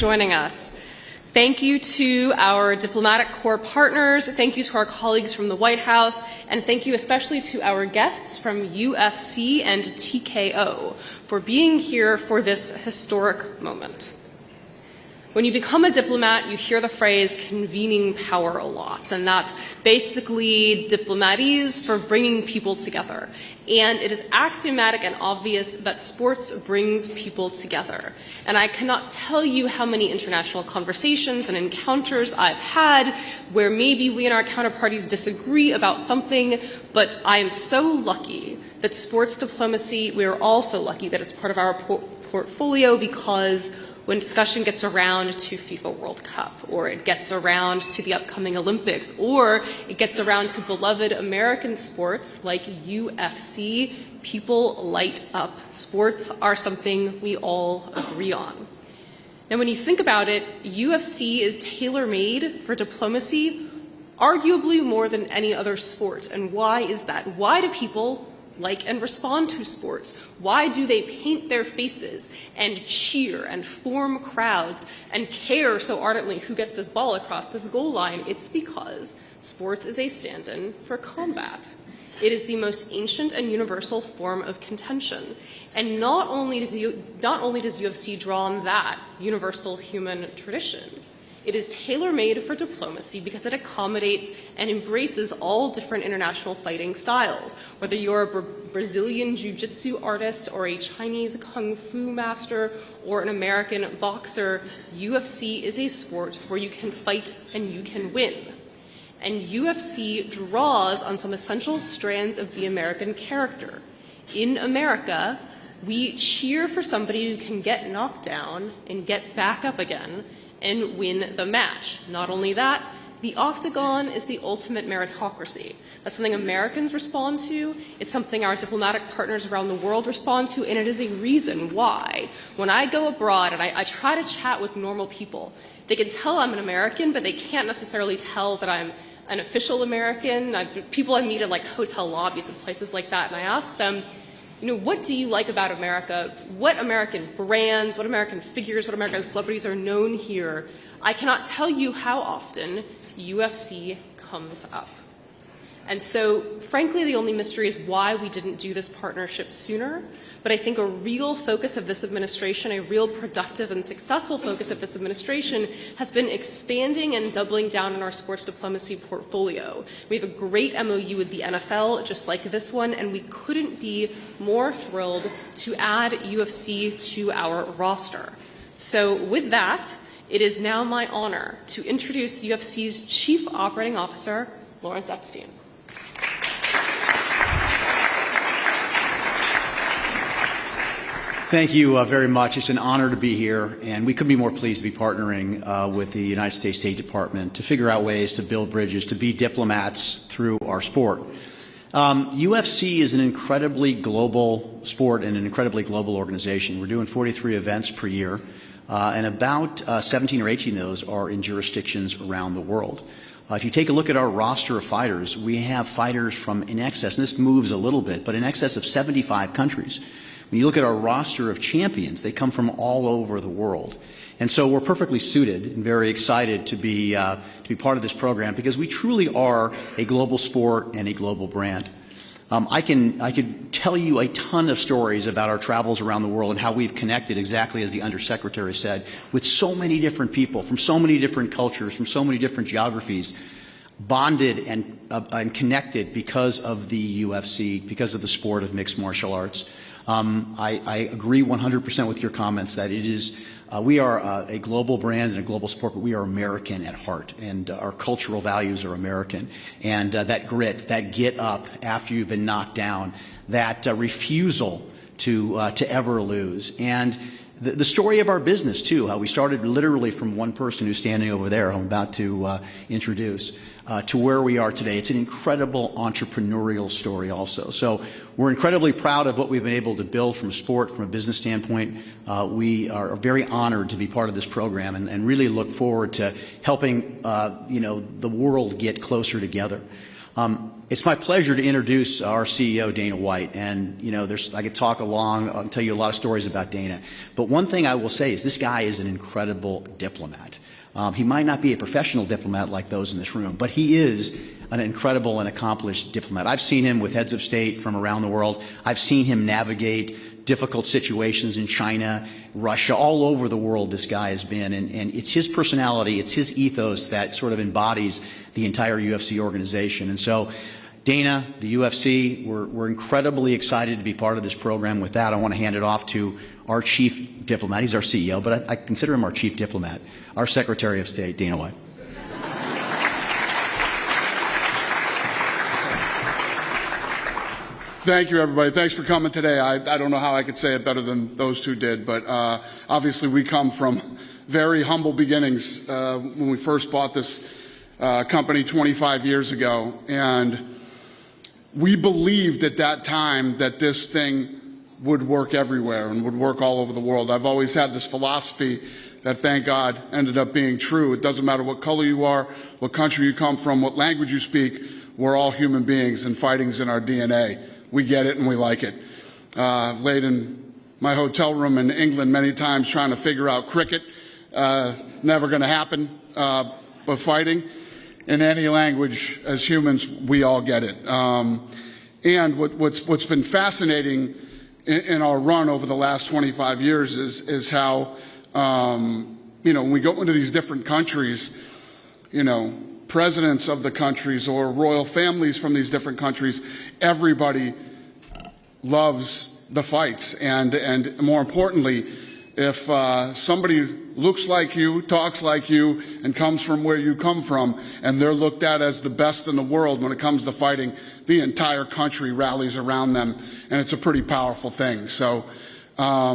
Joining us. Thank you to our diplomatic corps partners, thank you to our colleagues from the White House, and thank you especially to our guests from UFC and TKO for being here for this historic moment. When you become a diplomat, you hear the phrase convening power a lot, and that's basically diplomatese for bringing people together. And it is axiomatic and obvious that sports brings people together. And I cannot tell you how many international conversations and encounters I've had where maybe we and our counterparties disagree about something, but I am so lucky that sports diplomacy, we are also lucky that it's part of our portfolio, because when discussion gets around to FIFA World Cup, or it gets around to the upcoming Olympics, or it gets around to beloved American sports like UFC, people light up. Sports are something we all agree on. Now, when you think about it, UFC is tailor-made for diplomacy, arguably more than any other sport. And why is that? Why do people like and respond to sports? Why do they paint their faces and cheer and form crowds and care so ardently who gets this ball across this goal line? It's because sports is a stand-in for combat. It is the most ancient and universal form of contention. And not only does UFC draw on that universal human tradition, it is tailor-made for diplomacy because it accommodates and embraces all different international fighting styles. Whether you're a Brazilian jiu-jitsu artist or a Chinese kung fu master or an American boxer, UFC is a sport where you can fight and you can win. And UFC draws on some essential strands of the American character. In America, we cheer for somebody who can get knocked down and get back up again and win the match. Not only that, the octagon is the ultimate meritocracy. That's something Americans respond to, it's something our diplomatic partners around the world respond to, and it is a reason why. When I go abroad and I try to chat with normal people, they can tell I'm an American, but they can't necessarily tell that I'm an official American. People I meet at like hotel lobbies and places like that, and I ask them, what do you like about America? What American brands, what American figures, what American celebrities are known here? I cannot tell you how often UFC comes up. And so, frankly, the only mystery is why we didn't do this partnership sooner. But I think a real focus of this administration, a real productive and successful focus of this administration, has been expanding and doubling down on our sports diplomacy portfolio. We have a great MOU with the NFL, just like this one, and we couldn't be more thrilled to add UFC to our roster. So with that, it is now my honor to introduce UFC's Chief Operating Officer, Lawrence Epstein. Thank you very much. It's an honor to be here, and we couldn't be more pleased to be partnering with the United States State Department to figure out ways to build bridges, to be diplomats through our sport. UFC is an incredibly global sport and an incredibly global organization. We're doing 43 events per year, and about 17 or 18 of those are in jurisdictions around the world. If you take a look at our roster of fighters, we have fighters from in excess, and this moves a little bit, but in excess of 75 countries. When you look at our roster of champions, they come from all over the world. And so we're perfectly suited and very excited to be part of this program because we truly are a global sport and a global brand. I could tell you a ton of stories about our travels around the world and how we've connected, exactly as the Undersecretary said, with so many different people from so many different cultures, from so many different geographies, bonded and connected because of the UFC, because of the sport of mixed martial arts. I agree 100% with your comments that it is, we are a global brand and a global sport, but we are American at heart, and our cultural values are American. And that grit, that get up after you've been knocked down, that refusal to ever lose. And the story of our business, too, how we started literally from one person who's standing over there, I'm about to introduce, to where we are today. It's an incredible entrepreneurial story also. So we're incredibly proud of what we've been able to build from a sport, from a business standpoint. We are very honored to be part of this program and really look forward to helping the world get closer together. It's my pleasure to introduce our CEO, Dana White. And, you know, I could talk I'll tell you a lot of stories about Dana. But one thing I will say is this guy is an incredible diplomat. He might not be a professional diplomat like those in this room, but he is an incredible and accomplished diplomat. I've seen him with heads of state from around the world. I've seen him navigate difficult situations in China, Russia, all over the world this guy has been. And it's his personality, it's his ethos that sort of embodies the entire UFC organization. And so, Dana, the UFC, we're incredibly excited to be part of this program. With that, I want to hand it off to our chief diplomat. He's our CEO, but I consider him our chief diplomat, our Secretary of State, Dana White. Thank you, everybody. Thanks for coming today. I don't know how I could say it better than those two did, but obviously we come from very humble beginnings when we first bought this company 25 years ago, and we believed at that time that this thing would work everywhere and would work all over the world. I've always had this philosophy that, thank God, ended up being true. It doesn't matter what color you are, what country you come from, what language you speak, we're all human beings, and fighting's in our DNA. We get it and we like it. Laid in my hotel room in England many times trying to figure out cricket. Never going to happen, but fighting in any language, as humans, we all get it. And what's been fascinating in our run over the last 25 years is how, you know, when we go into these different countries, you know, presidents of the countries or royal families from these different countries, everybody loves the fights. And more importantly, if somebody looks like you, talks like you, and comes from where you come from, and they're looked at as the best in the world when it comes to fighting, the entire country rallies around them, and it's a pretty powerful thing. So I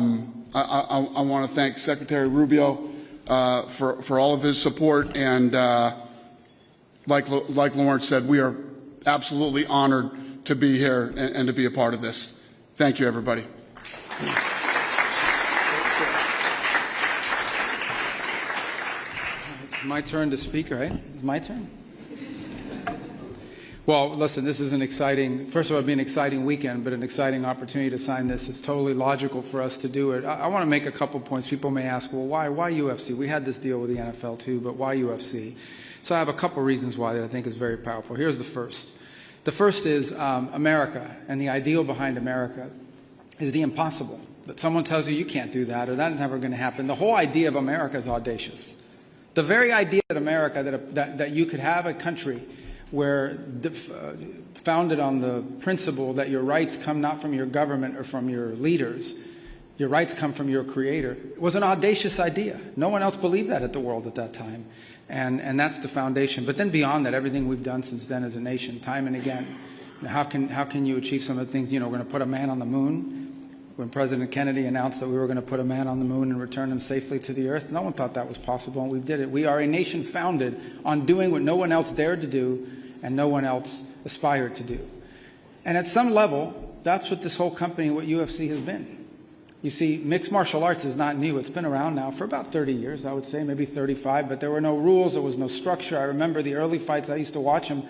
want to thank Secretary Rubio for all of his support, and like Lawrence said, we are absolutely honored to be here and to be a part of this. Thank you, everybody. It's my turn to speak, right? It's my turn. Well, listen, this is first of all, it'll be an exciting weekend, but an exciting opportunity to sign this. It's totally logical for us to do it. I want to make a couple points. People may ask, well, why UFC? We had this deal with the NFL too, but why UFC? So I have a couple reasons why that I think is very powerful. Here's the first. The first is America, and the ideal behind America is the impossible. That someone tells you can't do that, or that's never going to happen. The whole idea of America is audacious. The very idea that America, that you could have a country where founded on the principle that your rights come not from your government or from your leaders, your rights come from your creator, was an audacious idea. No one else believed that at the world at that time. And that's the foundation. But then beyond that, everything we've done since then as a nation, time and again. How can you achieve some of the things? You know, we're going to put a man on the moon. When President Kennedy announced that we were going to put a man on the moon and return him safely to the earth, no one thought that was possible, and we did it. We are a nation founded on doing what no one else dared to do and no one else aspired to do. And at some level, that's what this whole company, what UFC has been. You see, mixed martial arts is not new. It's been around now for about 30 years, I would say, maybe 35, but there were no rules, there was no structure. I remember the early fights, I used to watch them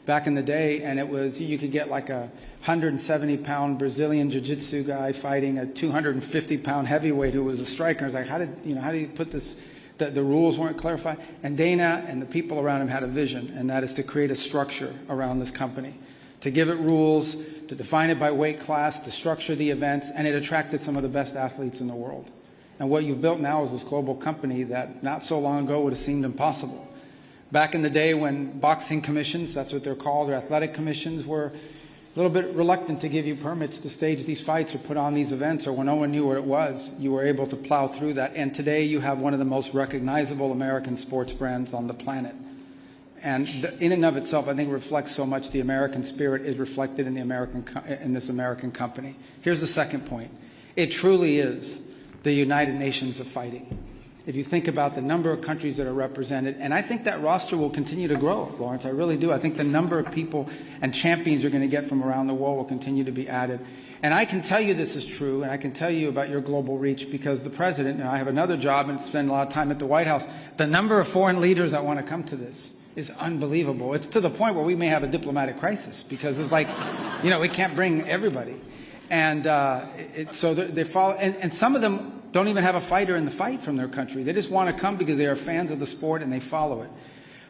back in the day, and it was, you could get like a 170-pound Brazilian jiu-jitsu guy fighting a 250-pound heavyweight who was a striker. It's like, how do you put this, the rules weren't clarified? And Dana and the people around him had a vision, and that is to create a structure around this company, to give it rules, to define it by weight class, to structure the events, and it attracted some of the best athletes in the world. And what you've built now is this global company that not so long ago would have seemed impossible. Back in the day when boxing commissions, that's what they're called, or athletic commissions, were a little bit reluctant to give you permits to stage these fights or put on these events, or when no one knew what it was, you were able to plow through that. And today you have one of the most recognizable American sports brands on the planet. And in and of itself, I think reflects so much the American spirit is reflected in this American company. Here's the second point. It truly is the United Nations of fighting. If you think about the number of countries that are represented, and I think that roster will continue to grow, Lawrence, I really do. I think the number of people and champions you're going to get from around the world will continue to be added. And I can tell you this is true, and I can tell you about your global reach because the president, and I have another job and spend a lot of time at the White House, the number of foreign leaders that want to come to this is unbelievable. It's to the point where we may have a diplomatic crisis because it's like, we can't bring everybody. And so they follow, and some of them don't even have a fighter in the fight from their country. They just want to come because they are fans of the sport and they follow it.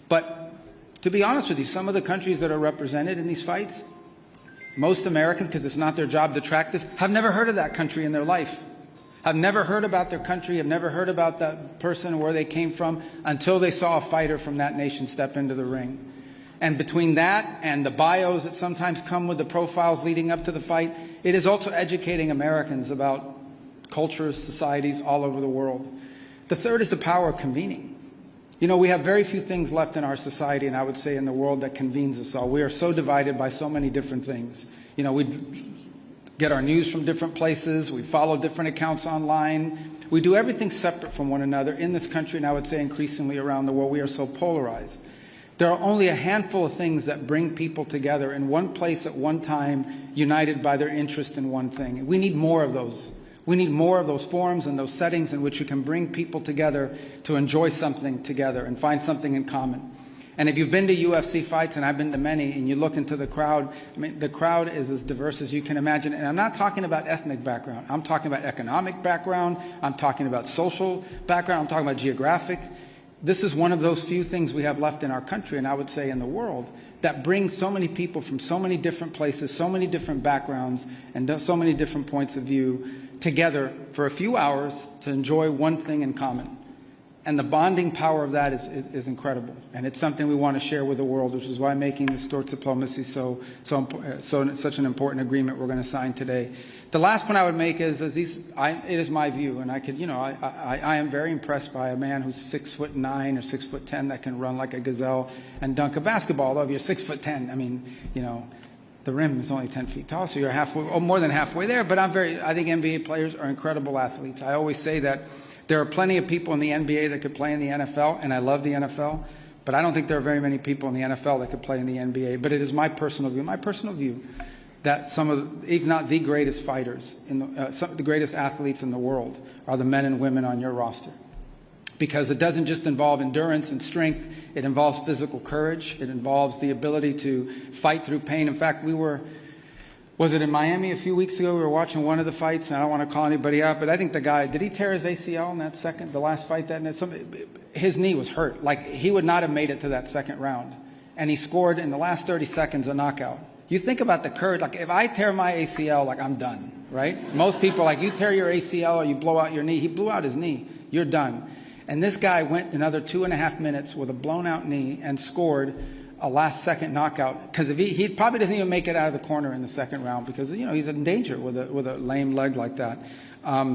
But to be honest with you, some of the countries that are represented in these fights, most Americans, because it's not their job to track this, have never heard of that country in their life. Have never heard about their country, have never heard about that person, where they came from, until they saw a fighter from that nation step into the ring. And between that and the bios that sometimes come with the profiles leading up to the fight, it is also educating Americans about cultures, societies all over the world. The third is the power of convening. We have very few things left in our society, and I would say in the world, that convenes us all. We are so divided by so many different things. We get our news from different places. We follow different accounts online. We do everything separate from one another in this country, and I would say increasingly around the world. We are so polarized. There are only a handful of things that bring people together in one place at one time, united by their interest in one thing. We need more of those. We need more of those forums and those settings in which we can bring people together to enjoy something together and find something in common. And if you've been to UFC fights, and I've been to many, and you look into the crowd, the crowd is as diverse as you can imagine. And I'm not talking about ethnic background. I'm talking about economic background. I'm talking about social background. I'm talking about geographic. This is one of those few things we have left in our country, and I would say in the world, that brings so many people from so many different places, so many different backgrounds, and so many different points of view together for a few hours to enjoy one thing in common. And the bonding power of that is incredible. And it's something we want to share with the world, which is why making the sports diplomacy such an important agreement we're going to sign today. The last point I would make is it is my view, and I am very impressed by a man who's 6'9" or 6'10" that can run like a gazelle and dunk a basketball. Although if you're 6'10", the rim is only 10 feet tall, so you're more than halfway there. But I think NBA players are incredible athletes. I always say that there are plenty of people in the NBA that could play in the NFL, and I love the NFL, but I don't think there are very many people in the NFL that could play in the NBA. But it is my personal view that some of, if not the greatest fighters, some of the greatest athletes in the world are the men and women on your roster. Because it doesn't just involve endurance and strength, it involves physical courage, it involves the ability to fight through pain. In fact, was it in Miami a few weeks ago? We were watching one of the fights, and I don't want to call anybody out, but I think the guy, did he tear his ACL in the last fight? His knee was hurt. Like, he would not have made it to that second round. And he scored in the last 30 seconds a knockout. You think about the courage. Like, if I tear my ACL, I'm done, right? Most people, you tear your ACL or you blow out your knee. He blew out his knee. You're done. And this guy went another 2.5 minutes with a blown out knee and scored a last-second knockout, because if he probably doesn't even make it out of the corner in the second round, because he's in danger with a lame leg like that.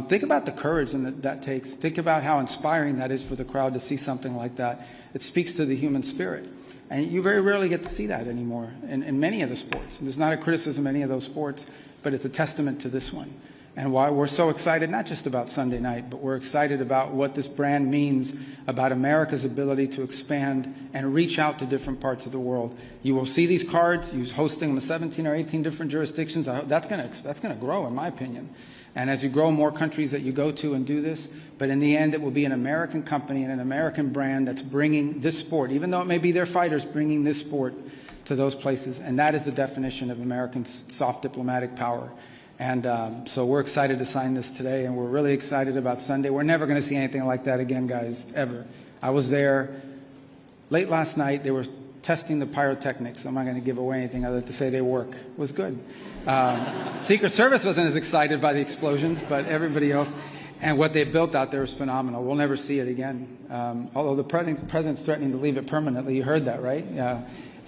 Think about the courage that takes. Think about how inspiring that is for the crowd to see something like that. It speaks to the human spirit, and you very rarely get to see that anymore in many of the sports. And there's not a criticism of any of those sports, but it's a testament to this one. And why we're so excited, not just about Sunday night, but we're excited about what this brand means about America's ability to expand and reach out to different parts of the world. You will see these cards, you're hosting them in 17 or 18 different jurisdictions. That's going to grow, in my opinion. And as you grow more countries that you go to and do this, but in the end, it will be an American company and an American brand that's bringing this sport, even though it may be their fighters, bringing this sport to those places. And that is the definition of American soft diplomatic power. And so we're excited to sign this today, and we're really excited about Sunday. We're never going to see anything like that again, guys, ever. I was there late last night. They were testing the pyrotechnics. I'm not going to give away anything other than to say they work. It was good. Secret Service wasn't as excited by the explosions, but everybody else. And what they built out there was phenomenal. We'll never see it again. Although the president's threatening to leave it permanently. You heard that, right?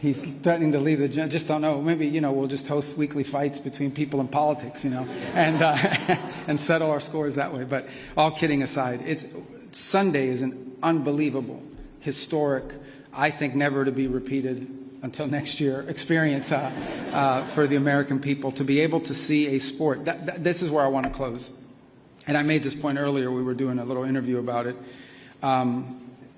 He's threatening to leave the gym. Just don't know. Maybe, we'll just host weekly fights between people in politics, and settle our scores that way. But all kidding aside, Sunday is an unbelievable, historic, I think never to be repeated until next year experience for the American people to be able to see a sport. This is where I want to close. And I made this point earlier. We were doing a little interview about it.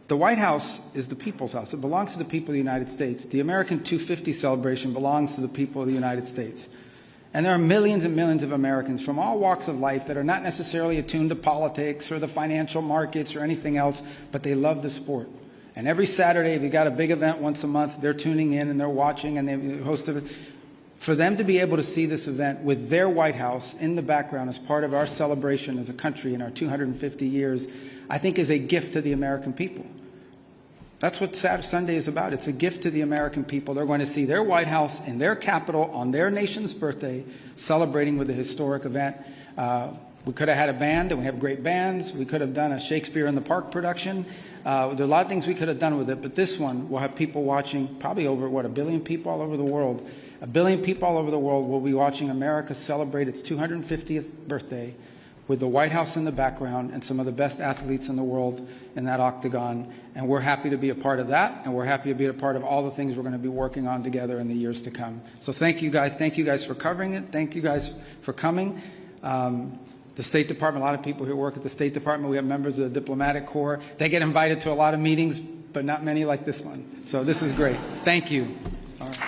The White House is the people's house. It belongs to the people of the United States. The American 250 celebration belongs to the people of the United States. And there are millions and millions of Americans from all walks of life that are not necessarily attuned to politics or the financial markets or anything else, but they love the sport. And every Saturday, we got a big event once a month. They're tuning in and they're watching and they host it. For them to be able to see this event with their White House in the background as part of our celebration as a country in our 250 years, I think is a gift to the American people. That's what Sunday is about. It's a gift to the American people. They're going to see their White House in their capital on their nation's birthday, celebrating with a historic event. We could have had a band, and we have great bands. We could have done a Shakespeare in the Park production. There are a lot of things we could have done with it, but this one will have people watching, probably over, 1 billion people all over the world. 1 billion people all over the world will be watching America celebrate its 250th birthday with the White House in the background and some of the best athletes in the world in that octagon. And we're happy to be a part of that, and we're happy to be a part of all the things we're going to be working on together in the years to come. So thank you guys. Thank you guys for covering it. Thank you guys for coming. The State Department, a lot of people here work at the State Department. We have members of the Diplomatic Corps. They get invited to a lot of meetings, but not many like this one. So this is great. Thank you. All right.